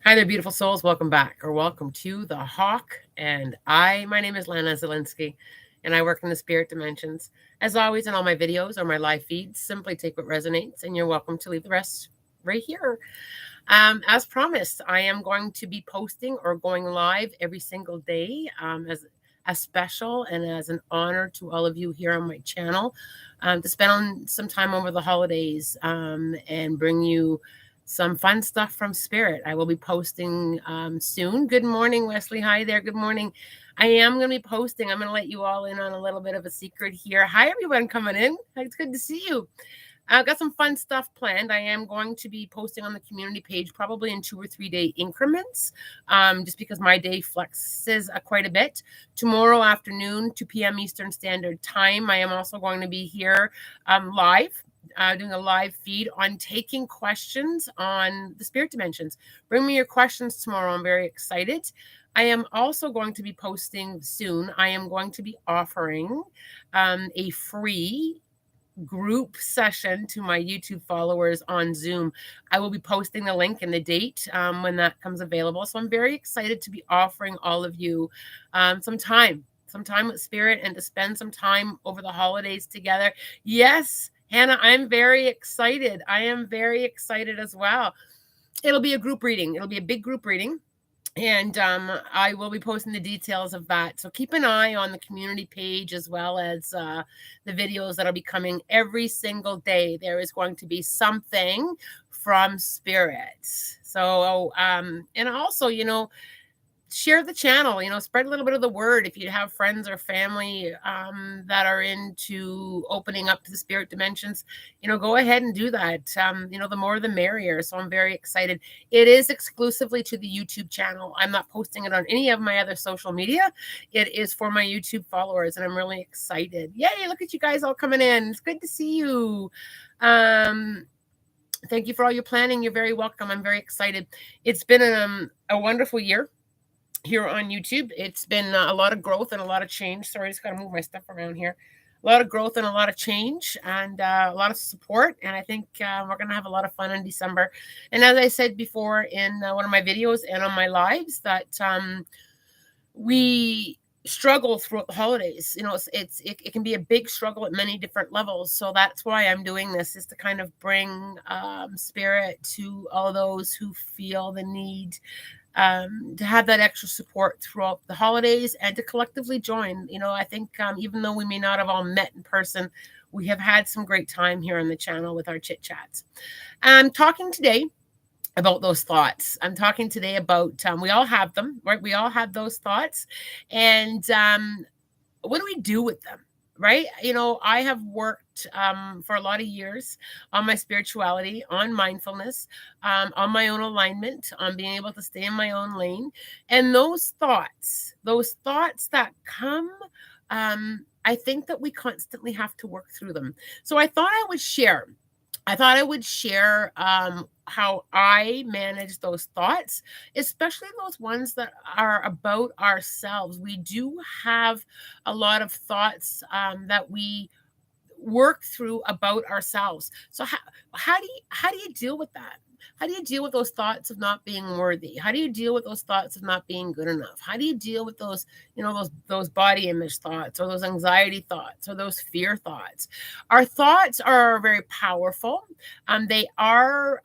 Hi there, beautiful souls. Welcome back or welcome to The Hawk. My name is Lana Zelinsky, and I work in the spirit dimensions. As always, in all my videos or my live feeds, simply take what resonates, and you're welcome to leave the rest right here. As promised, I am going to be posting or going live every single day as a special and as an honor to all of you here on my channel to spend some time over the holidays and bring you some fun stuff from spirit. I will be posting soon. Good morning, Wesley. Hi there. Good morning. I am going to be posting. I'm going to let you all in on a little bit of a secret here. Hi, everyone coming in. It's good to see you. I've got some fun stuff planned. I am going to be posting on the community page probably in 2 or 3 day increments, just because my day flexes quite a bit. Tomorrow afternoon, 2 p.m. Eastern Standard Time, I am also going to be here live. Doing a live feed on taking questions on the spirit dimensions. Bring me your questions tomorrow. I'm very excited. I am also going to be posting soon. I am going to be offering a free group session to my YouTube followers on Zoom. I will be posting the link and the date when that comes available. So I'm very excited to be offering all of you some time with spirit and to spend some time over the holidays together. Yes, Hannah, I'm very excited. I am very excited as well. It'll be a group reading. It'll be a big group reading. And I will be posting the details of that. So keep an eye on the community page as well as the videos that'll be coming every single day. There is going to be something from spirit. So, and also, share the channel, spread a little bit of the word. If you have friends or family that are into opening up to the spirit dimensions, go ahead and do that. The more the merrier. So I'm very excited. It is exclusively to the YouTube channel. I'm not posting it on any of my other social media. It is for my YouTube followers, and I'm really excited. Yay, look at you guys all coming in. It's good to see you. Thank you for all your planning. You're very welcome. I'm very excited. It's been a wonderful year here on YouTube. It's been a lot of growth and a lot of change. Sorry, I just got to move my stuff around here. A lot of growth and a lot of change and a lot of support. And I think we're going to have a lot of fun in December. And as I said before in one of my videos and on my lives, that we struggle throughout the holidays. It can be a big struggle at many different levels. So that's why I'm doing this, is to kind of bring spirit to all those who feel the need to have that extra support throughout the holidays and to collectively join. I think even though we may not have all met in person, we have had some great time here on the channel with our chit chats. I'm talking today about those thoughts. I'm talking today about we all have them, right? We all have those thoughts, and what do we do with them? Right? I have worked for a lot of years on my spirituality, on mindfulness, on my own alignment, on being able to stay in my own lane. And those thoughts that come, I think that we constantly have to work through them. So I thought I would share how I manage those thoughts, especially those ones that are about ourselves. We do have a lot of thoughts that we work through about ourselves. So how do you deal with that? How do you deal with those thoughts of not being worthy? How do you deal with those thoughts of not being good enough? How do you deal with those, those body image thoughts, or those anxiety thoughts, or those fear thoughts? Our thoughts are very powerful. They are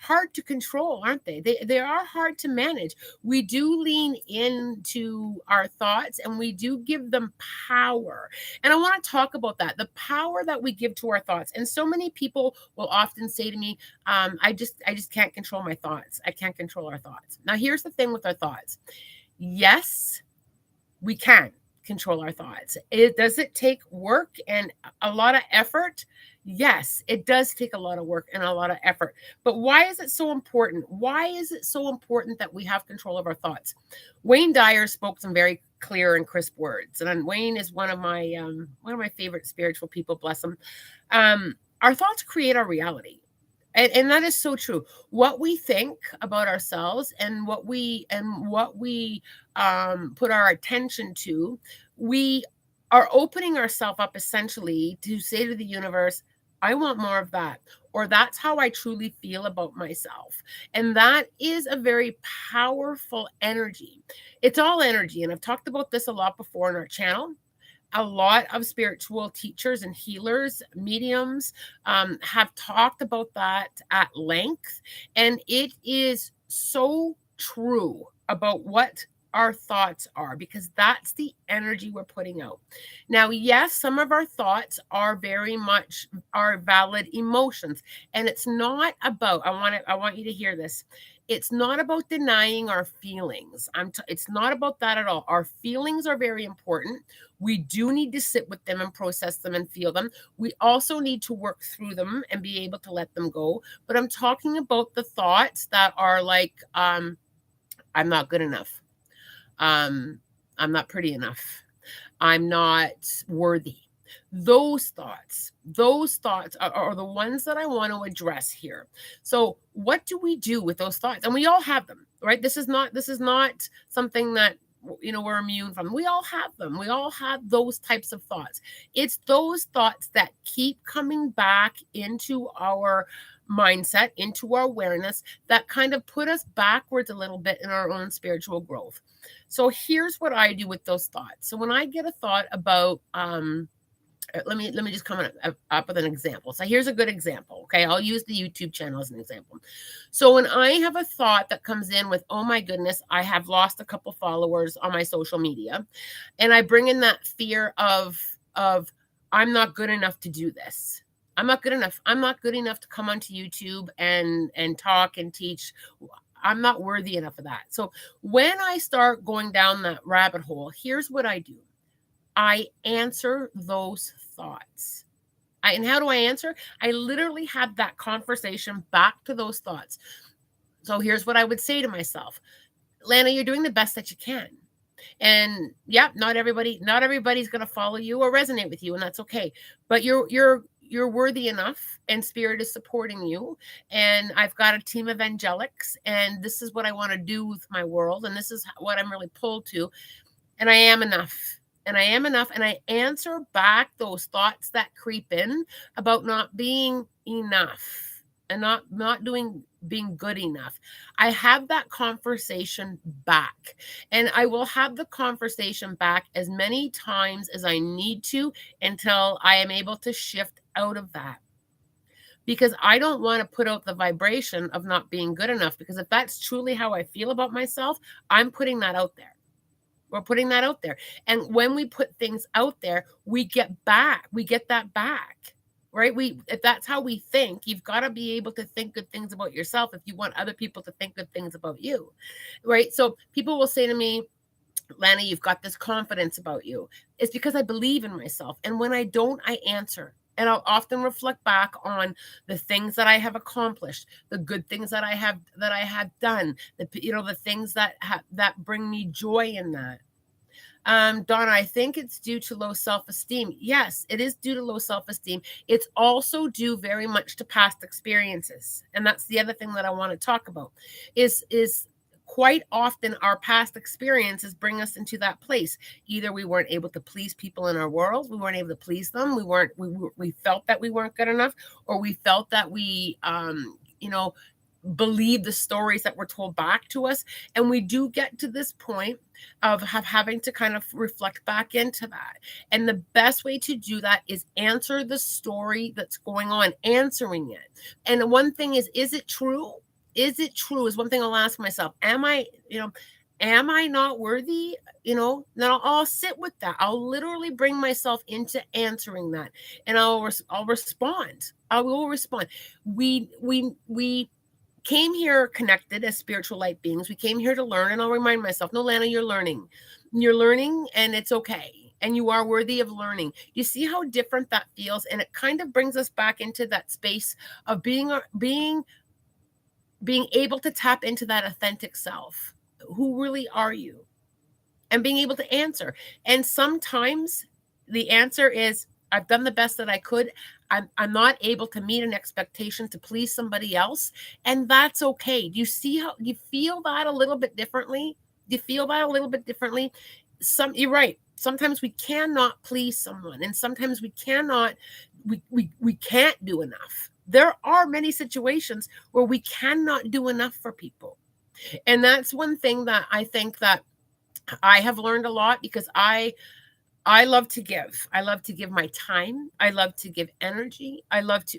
hard to control, aren't they? They are hard to manage. We do lean into our thoughts and we do give them power. And I want to talk about that, the power that we give to our thoughts. And so many people will often say to me, I just can't control my thoughts. I can't control our thoughts. Now, here's the thing with our thoughts. Yes, we can control our thoughts. Does it take work and a lot of effort? Yes, it does take a lot of work and a lot of effort. But why is it so important? Why is it so important that we have control of our thoughts? Wayne Dyer spoke some very clear and crisp words, and Wayne is one of my favorite spiritual people. Bless him. Our thoughts create our reality. And that is so true. What we think about ourselves and what we put our attention to, we are opening ourselves up essentially to say to the universe, I want more of that. Or that's how I truly feel about myself. And that is a very powerful energy. It's all energy. And I've talked about this a lot before on our channel. A lot of spiritual teachers and healers, mediums, have talked about that at length. And it is so true about what our thoughts are, because that's the energy we're putting out. Now, yes, some of our thoughts are very much are valid emotions, and it's not about, I want you to hear this. It's not about denying our feelings. It's not about that at all. Our feelings are very important. We do need to sit with them and process them and feel them. We also need to work through them and be able to let them go. But I'm talking about the thoughts that are like, I'm not good enough. I'm not pretty enough. I'm not worthy. Those thoughts are the ones that I want to address here. So what do we do with those thoughts? And we all have them, right? This is not something that we're immune from. We all have them. We all have those types of thoughts. It's those thoughts that keep coming back into our mindset, into our awareness, that kind of put us backwards a little bit in our own spiritual growth. So here's what I do with those thoughts. So when I get a thought about let me just come up with an example. So here's a good example. Okay, I'll use the YouTube channel as an example. So when I have a thought that comes in with, oh my goodness, I have lost a couple followers on my social media, and I bring in that fear of I'm not good enough to do this. I'm not good enough. I'm not good enough to come onto YouTube and talk and teach. I'm not worthy enough of that. So when I start going down that rabbit hole, here's what I do. I answer those thoughts. And how do I answer? I literally have that conversation back to those thoughts. So here's what I would say to myself. Lana, you're doing the best that you can. And yeah, not everybody's going to follow you or resonate with you, and that's okay. But you're worthy enough, and spirit is supporting you. And I've got a team of angelics, and this is what I want to do with my world. And this is what I'm really pulled to. And I am enough. And I am enough. And I answer back those thoughts that creep in about not being enough and not being good enough. I have that conversation back, and I will have the conversation back as many times as I need to until I am able to shift out of that. Because I don't want to put out the vibration of not being good enough, because if that's truly how I feel about myself, I'm putting that out there. We're putting that out there. And when we put things out there, we get that back, right? If that's how we think, you've got to be able to think good things about yourself if you want other people to think good things about you, right? So people will say to me, Lana, you've got this confidence about you. It's because I believe in myself. And when I don't, I answer. And I'll often reflect back on the things that I have accomplished, the good things that I have done, the things that bring me joy in that. Donna, I think it's due to low self-esteem. Yes, it is due to low self-esteem. It's also due very much to past experiences. And that's the other thing that I want to talk about is quite often our past experiences bring us into that place. Either we weren't able to please people in our world, we weren't able to please them, we felt that we weren't good enough, or we felt that we believe the stories that were told back to us. And we do get to this point of having to kind of reflect back into that. And the best way to do that is answer the story that's going on, answering it. And one thing is it true? Is it true is one thing I'll ask myself. Am I not worthy? Then I'll sit with that. I'll literally bring myself into answering that, and I'll respond. I will respond. We came here connected as spiritual light beings. We came here to learn, and I'll remind myself, no, Lana, you're learning, and it's okay. And you are worthy of learning. You see how different that feels? And it kind of brings us back into that space of being able to tap into that authentic self. Who really are you? And being able to answer. And sometimes the answer is, I've done the best that I could. I'm not able to meet an expectation to please somebody else. And that's okay. Do you see how you feel that a little bit differently? Do you feel that a little bit differently? You're right. Sometimes we cannot please someone, and sometimes we we can't do enough. There are many situations where we cannot do enough for people. And that's one thing that I think that I have learned a lot, because I love to give. I love to give my time. I love to give energy. I love to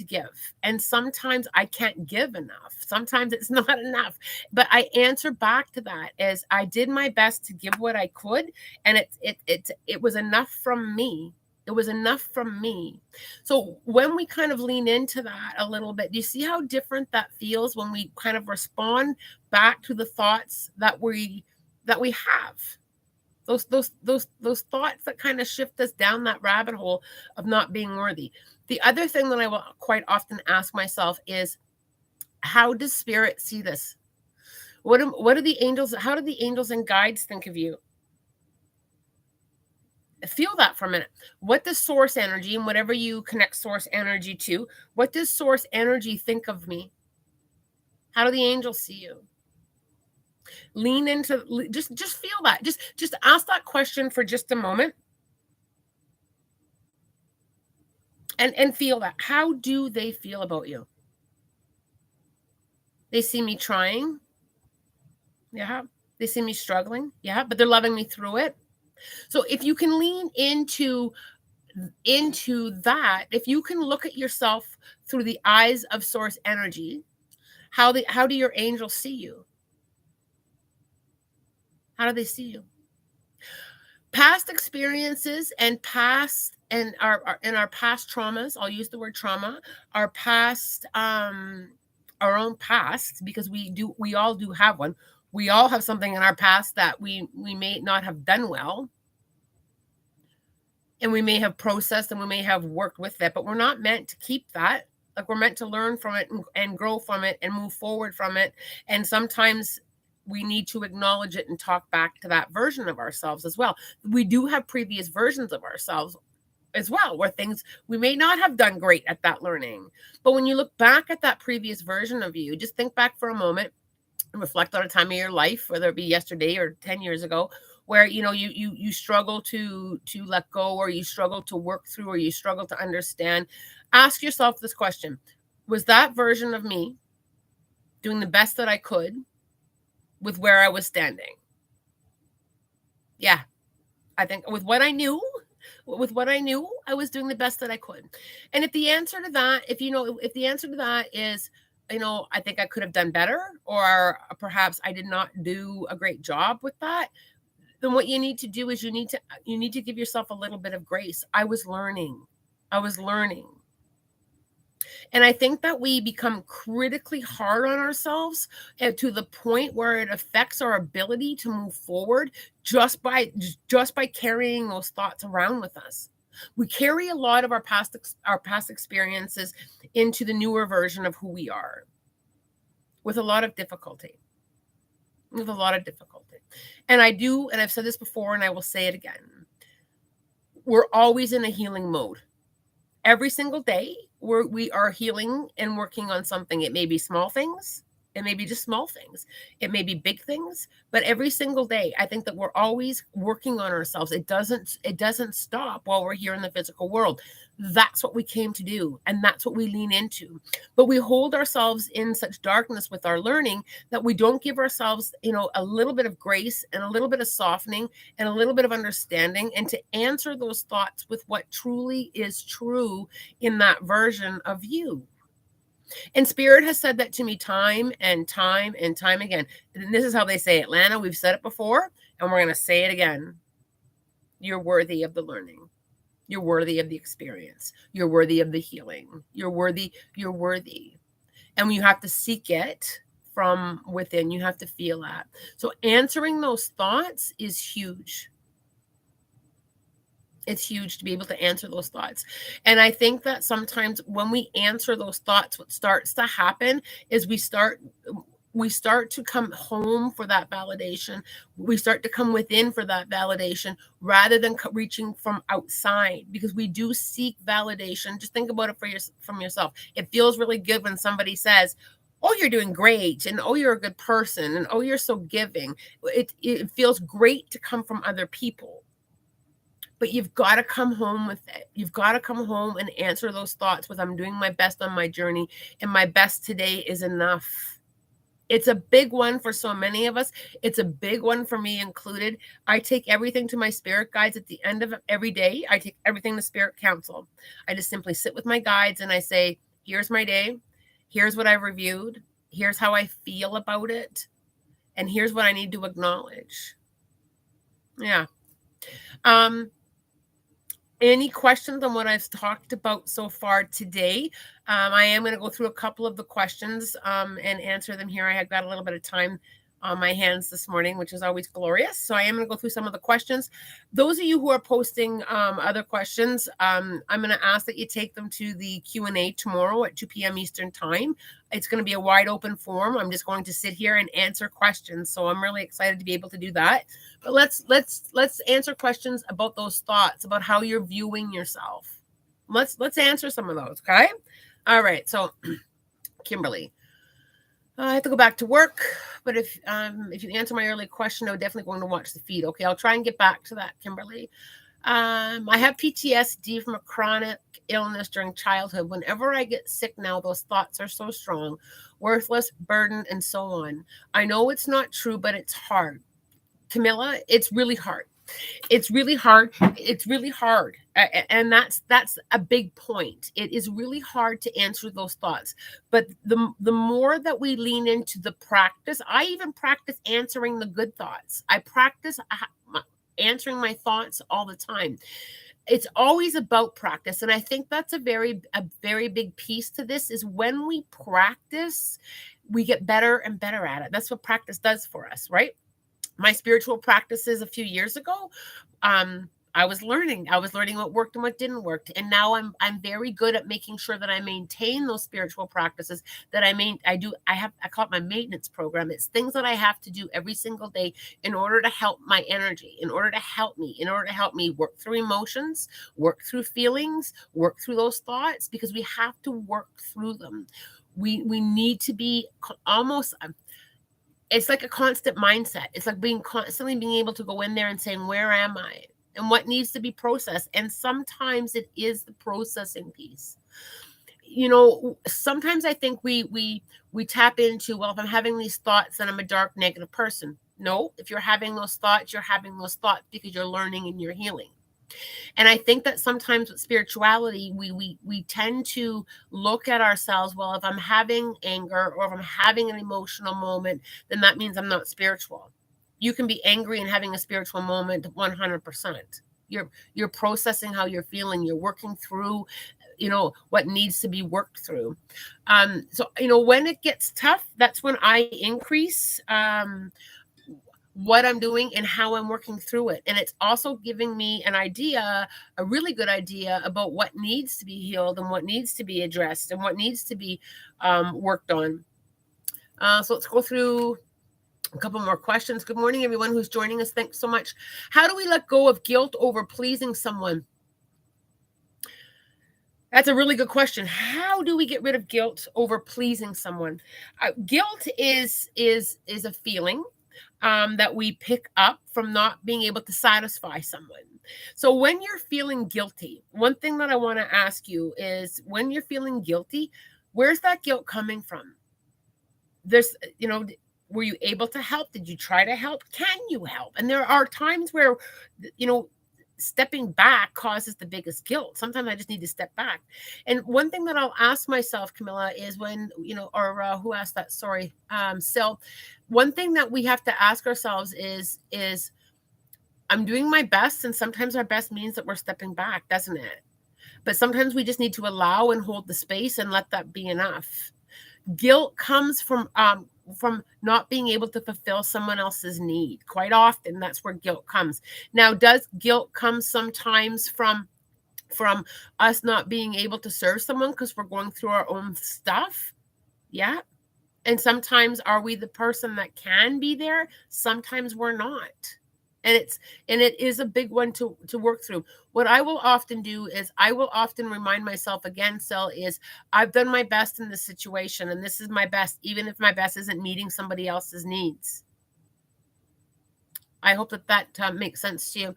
give. And sometimes I can't give enough. Sometimes it's not enough. But I answer back to that as I did my best to give what I could, and it was enough from me. It was enough from me. So when we kind of lean into that a little bit, do you see how different that feels when we kind of respond back to the thoughts that we have? Those thoughts that kind of shift us down that rabbit hole of not being worthy. The other thing that I will quite often ask myself is, how does spirit see this? What are the angels? How do the angels and guides think of you? Feel that for a minute. What does source energy, and whatever you connect source energy to, what does source energy think of me? How do the angels see you? Lean into, just feel that. Just ask that question for just a moment. And feel that. How do they feel about you? They see me trying. Yeah. They see me struggling. Yeah. But they're loving me through it. So if you can lean into that, if you can look at yourself through the eyes of source energy, how do your angels see you? How do they see you? Past experiences and our past traumas, I'll use the word trauma, our past, our own past, because we all do have one. We all have something in our past that we may not have done well, and we may have processed and we may have worked with it, but we're not meant to keep that. Like, we're meant to learn from it and grow from it and move forward from it. And sometimes we need to acknowledge it and talk back to that version of ourselves as well. We do have previous versions of ourselves as well, where things we may not have done great at that learning. But when you look back at that previous version of you, just think back for a moment and reflect on a time of your life, whether it be yesterday or 10 years ago, where you struggle to let go, or you struggle to work through, or you struggle to understand. Ask yourself this question: was that version of me doing the best that I could with where I was standing? Yeah, I think with what I knew, I was doing the best that I could. And if the answer to that, if the answer to that is, I think I could have done better, or perhaps I did not do a great job with that, then what you need to do is you need to give yourself a little bit of grace. I was learning. And I think that we become critically hard on ourselves, to the point where it affects our ability to move forward just by carrying those thoughts around with us. We carry a lot of our past experiences into the newer version of who we are, with a lot of difficulty. And I've said this before, and I will say it again. We're always in a healing mode. Every single day, we are healing and working on something. It may be small things. It may be just small things. It may be big things. But every single day, I think that we're always working on ourselves. It doesn't stop while we're here in the physical world. That's what we came to do, and that's what we lean into. But we hold ourselves in such darkness with our learning that we don't give ourselves, a little bit of grace and a little bit of softening and a little bit of understanding, and to answer those thoughts with what truly is true in that version of you. And spirit has said that to me time and time and time again. And this is how they say it. Lana, we've said it before, and we're going to say it again. You're worthy of the learning. You're worthy of the experience. You're worthy of the healing. You're worthy. And you have to seek it from within. You have to feel that. So answering those thoughts is huge. It's huge to be able to answer those thoughts. And I think that sometimes when we answer those thoughts, what starts to happen is we start to come home for that validation. We start to come within for that validation, rather than reaching from outside, because we do seek validation. Just think about it from yourself. It feels really good when somebody says, "Oh, you're doing great," and "Oh, you're a good person," and "Oh, you're so giving." It feels great to come from other people. But you've got to come home with it. You've got to come home and answer those thoughts with, I'm doing my best on my journey, and my best today is enough. It's a big one for so many of us. It's a big one for me included. I take everything to my spirit guides at the end of every day. I take everything to spirit council. I just simply sit with my guides and I say, here's my day. Here's what I've reviewed. Here's how I feel about it. And here's what I need to acknowledge. Yeah. Any questions on what I've talked about so far today? I am going to go through a couple of the questions and answer them here. I have got a little bit of time on my hands this morning, which is always glorious. So I am going to go through some of the questions. Those of you who are posting other questions, I'm going to ask that you take them to the Q&A tomorrow at 2 p.m. Eastern time. It's going to be a wide open forum. I'm just going to sit here and answer questions. So I'm really excited to be able to do that. But let's answer questions about those thoughts, about how you're viewing yourself. Let's answer some of those, okay? All right. So Kimberly, I have to go back to work, but if you answer my early question, I'm definitely going to watch the feed. Okay, I'll try and get back to that, Kimberly. I have PTSD from a chronic illness during childhood. Whenever I get sick now, those thoughts are so strong, worthless, burden, and so on. I know it's not true, but it's hard. Camilla, it's really hard. It's really hard. It's really hard. And that's a big point. It is really hard to answer those thoughts. But the more that we lean into the practice, I even practice answering the good thoughts. I practice answering my thoughts all the time. It's always about practice. And I think that's a very big piece to this is when we practice, we get better and better at it. That's what practice does for us, right? My spiritual practices a few years ago, I was learning what worked and what didn't work. And now I'm very good at making sure that I maintain those spiritual practices that I call it my maintenance program. It's things that I have to do every single day in order to help my energy, in order to help me work through emotions, work through feelings, work through those thoughts, because we have to work through them. We need to be almost, it's like a constant mindset. It's like constantly being able to go in there and saying, where am I? And what needs to be processed? And sometimes it is the processing piece. You know, sometimes I think we tap into, well, if I'm having these thoughts, then I'm a dark, negative person. No, if you're having those thoughts, you're having those thoughts because you're learning and you're healing. And I think that sometimes with spirituality, we tend to look at ourselves, well, if I'm having anger or if I'm having an emotional moment, then that means I'm not spiritual. You can be angry and having a spiritual moment 100%. You're processing how you're feeling. You're working through, what needs to be worked through. So, when it gets tough, that's when I increase what I'm doing and how I'm working through it. And it's also giving me a really good idea about what needs to be healed and what needs to be addressed and what needs to be worked on. So let's go through a couple more questions. Good morning, everyone who's joining us. Thanks so much. How do we let go of guilt over pleasing someone? That's a really good question. How do we get rid of guilt over pleasing someone? Guilt is a feeling that we pick up from not being able to satisfy someone. So when you're feeling guilty, one thing that I want to ask you is, when you're feeling guilty, where's that guilt coming from? Were you able to help? Did you try to help? Can you help? And there are times where, stepping back causes the biggest guilt. Sometimes I just need to step back. And one thing that I'll ask myself, Camilla, is when, who asked that? Sorry. So one thing that we have to ask ourselves is I'm doing my best. And sometimes our best means that we're stepping back, doesn't it? But sometimes we just need to allow and hold the space and let that be enough. Guilt comes from not being able to fulfill someone else's need. Quite often, that's where guilt comes. Now, does guilt come sometimes from us not being able to serve someone because we're going through our own stuff? Yeah. And sometimes are we the person that can be there? Sometimes we're not. And it is a big one to work through. What I will often do is I will often remind myself again, is I've done my best in this situation, and this is my best, even if my best isn't meeting somebody else's needs. I hope that makes sense to you.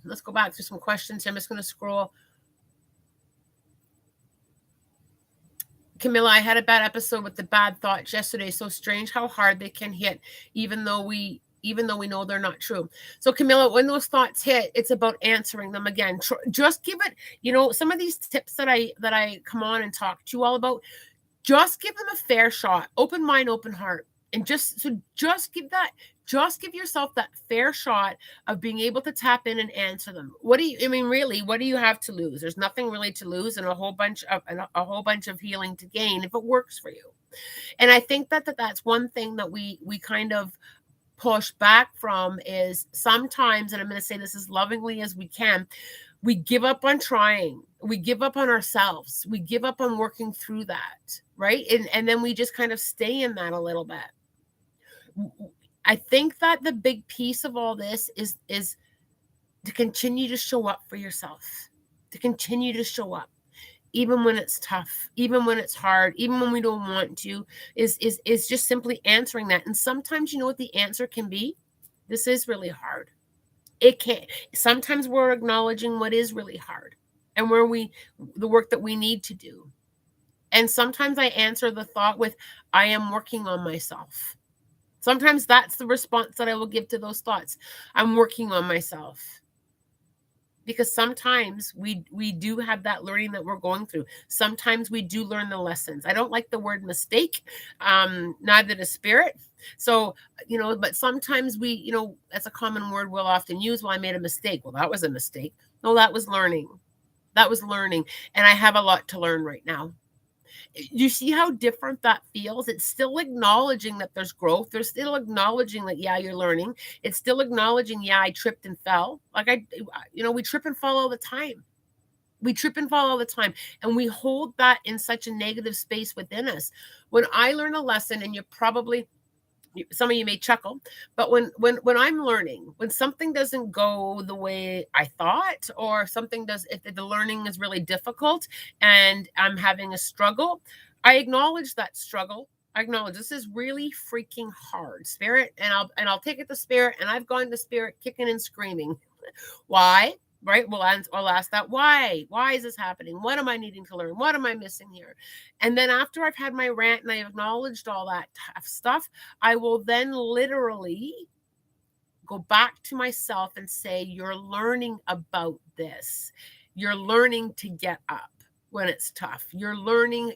Let's go back to some questions. I'm just going to scroll. Camilla, I had a bad episode with the bad thoughts yesterday. So strange how hard they can hit, even though we know they're not true. So Camilla, when those thoughts hit, it's about answering them again. Just give it, some of these tips that I come on and talk to you all about, just give them a fair shot, open mind, open heart. And just give yourself that fair shot of being able to tap in and answer them. What do you have to lose? There's nothing really to lose, and a whole bunch of healing to gain if it works for you. And I think that's one thing that we kind of push back from is sometimes, and I'm going to say this as lovingly as we can, we give up on trying. We give up on ourselves. We give up on working through that, right? And then we just kind of stay in that a little bit. I think that the big piece of all this is to continue to show up for yourself, to continue to show up, even when it's tough, even when it's hard, even when we don't want to, is just simply answering that. And sometimes, you know what the answer can be? This is really hard. It can. Sometimes we're acknowledging what is really hard and the work that we need to do. And sometimes I answer the thought with, I am working on myself. Sometimes that's the response that I will give to those thoughts. I'm working on myself. Because sometimes we do have that learning that we're going through. Sometimes we do learn the lessons. I don't like the word mistake, neither does spirit. So, but sometimes that's a common word we'll often use. Well, I made a mistake. Well, that was a mistake. No, that was learning. That was learning. And I have a lot to learn right now. You see how different that feels? It's still acknowledging that there's growth. There's still acknowledging that, yeah, you're learning. It's still acknowledging, yeah, I tripped and fell. We trip and fall all the time. We trip and fall all the time. And we hold that in such a negative space within us. When I learn a lesson, and some of you may chuckle, but when I'm learning, when something doesn't go the way I thought, or if the learning is really difficult and I'm having a struggle, I acknowledge that struggle. I acknowledge this is really freaking hard, spirit, and I'll take it to spirit, and I've gone to spirit kicking and screaming. Why? Right? I'll ask that. Why? Why is this happening? What am I needing to learn? What am I missing here? And then after I've had my rant and I've acknowledged all that tough stuff, I will then literally go back to myself and say, you're learning about this. You're learning to get up when it's tough. You're learning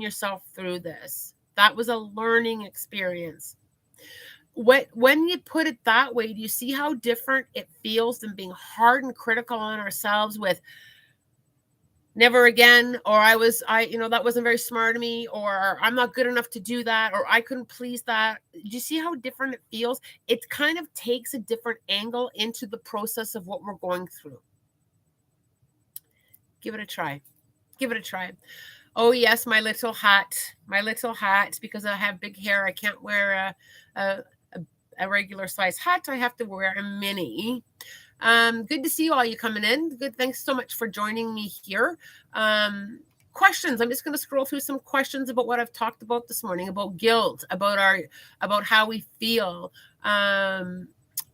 yourself through this. That was a learning experience. When you put it that way, do you see how different it feels than being hard and critical on ourselves with never again, or that wasn't very smart of me, or I'm not good enough to do that, or I couldn't please that? Do you see how different it feels? It kind of takes a different angle into the process of what we're going through. Give it a try. Give it a try. Oh yes, my little hat, because I have big hair. I can't wear a regular size hat. I have to wear a mini. Good to see you all you coming in. Good. Thanks so much for joining me here. Questions. I'm just going to scroll through some questions about what I've talked about this morning, about guilt, about how we feel. I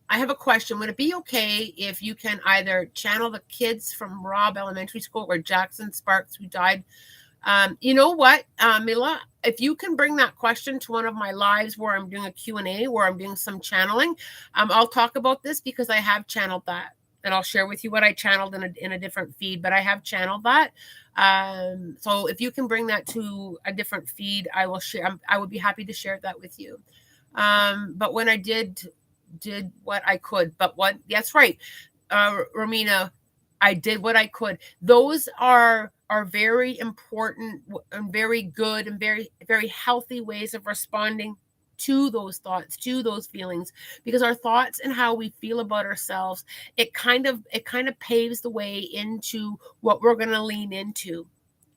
have a question. Would it be okay if you can either channel the kids from Robb Elementary School or Jackson Sparks, who died? You know what, Mila, if you can bring that question to one of my lives where I'm doing a Q&A, where I'm doing some channeling, I'll talk about this, because I have channeled that, and I'll share with you what I channeled in a different feed, but I have channeled that. So if you can bring that to a different feed, I will share. I would be happy to share that with you. But when I did what I could, that's right, Romina, I did what I could. Those are very important and very good and very, very healthy ways of responding to those thoughts, to those feelings, because our thoughts and how we feel about ourselves, it kind of paves the way into what we're going to lean into.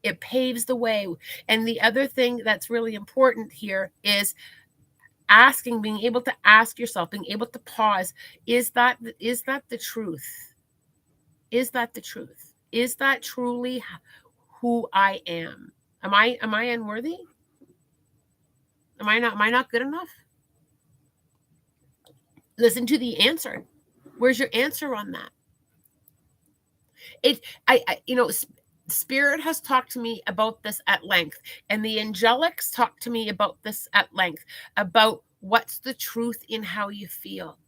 It paves the way. And the other thing that's really important here is being able to ask yourself, being able to pause, is that the truth? Is that the truth? Is that truly who I am? Am I unworthy? Am I not good enough? Listen to the answer. Where's your answer on that? Spirit has talked to me about this at length, and the angelics talked to me about this at length, about what's the truth in how you feel.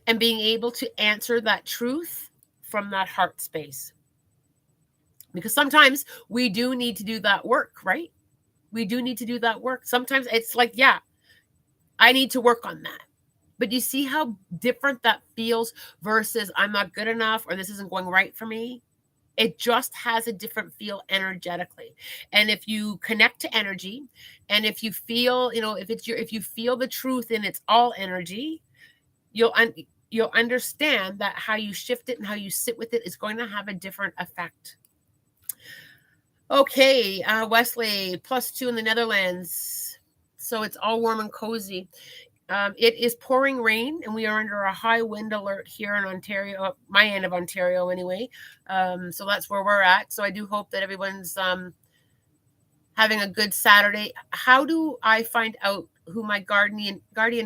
And being able to answer that truth from that heart space. Because sometimes we do need to do that work, right? We do need to do that work. Sometimes it's like, yeah, I need to work on that. But you see how different that feels versus I'm not good enough or this isn't going right for me? It just has a different feel energetically. And if you connect to energy, and if you feel, if you feel the truth and it's all energy, you'll understand that how you shift it and how you sit with it is going to have a different effect. Okay, Wesley, +2 in the Netherlands. So it's all warm and cozy. It is pouring rain, and we are under a high wind alert here in Ontario, my end of Ontario anyway. So that's where we're at. So I do hope that everyone's having a good Saturday. How do I find out who my guardian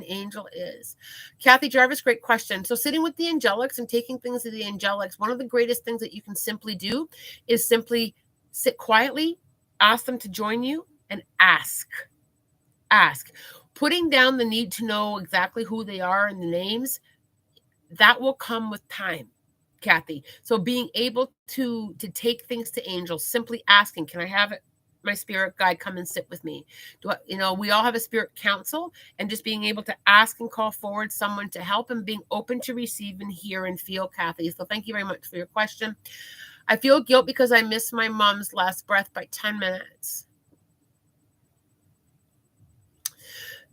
angel is? Kathy Jarvis, great question. So sitting with the angelics and taking things to the angelics, one of the greatest things that you can simply do is simply sit quietly, ask them to join you, and ask. Putting down the need to know exactly who they are and the names, that will come with time, Kathy. So being able to take things to angels, simply asking, can I have it? My spirit guide come and sit with me. We all have a spirit council, and just being able to ask and call forward someone to help, and being open to receive and hear and feel, Kathy. So thank you very much for your question. I feel guilt because I missed my mom's last breath by 10 minutes.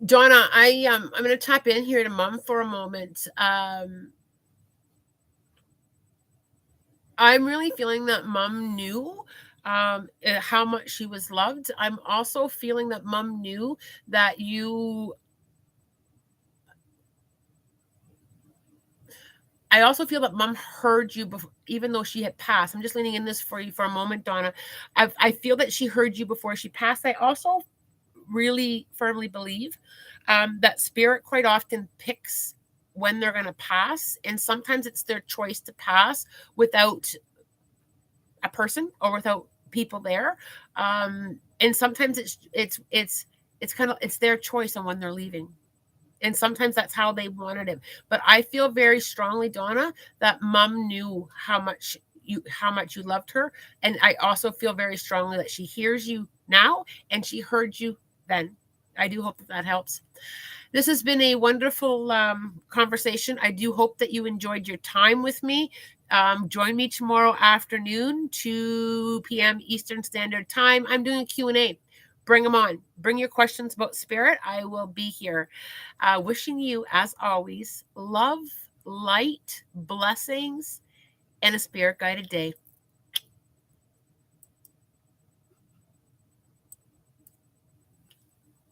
Donna, I'm going to tap in here to Mom for a moment. I'm really feeling that Mom knew how much she was loved. I'm also feeling that Mom knew that I also feel that Mom heard you before, even though she had passed. I'm just leaning in this for you for a moment, Donna. I feel that she heard you before she passed. I also really firmly believe that spirit quite often picks when they're going to pass, and sometimes it's their choice to pass without a person or without people there, and sometimes it's kind of, it's their choice on when they're leaving, and sometimes that's how they wanted it. But I feel very strongly, Donna, that Mom knew how much you loved her, and I also feel very strongly that she hears you now and she heard you then. I do hope that helps. This has been a wonderful conversation. I do hope that you enjoyed your time with me. Join me tomorrow afternoon, 2 p.m. Eastern Standard Time. I'm doing a Q&A. Bring them on. Bring your questions about spirit. I will be here. Wishing you, as always, love, light, blessings, and a spirit-guided day.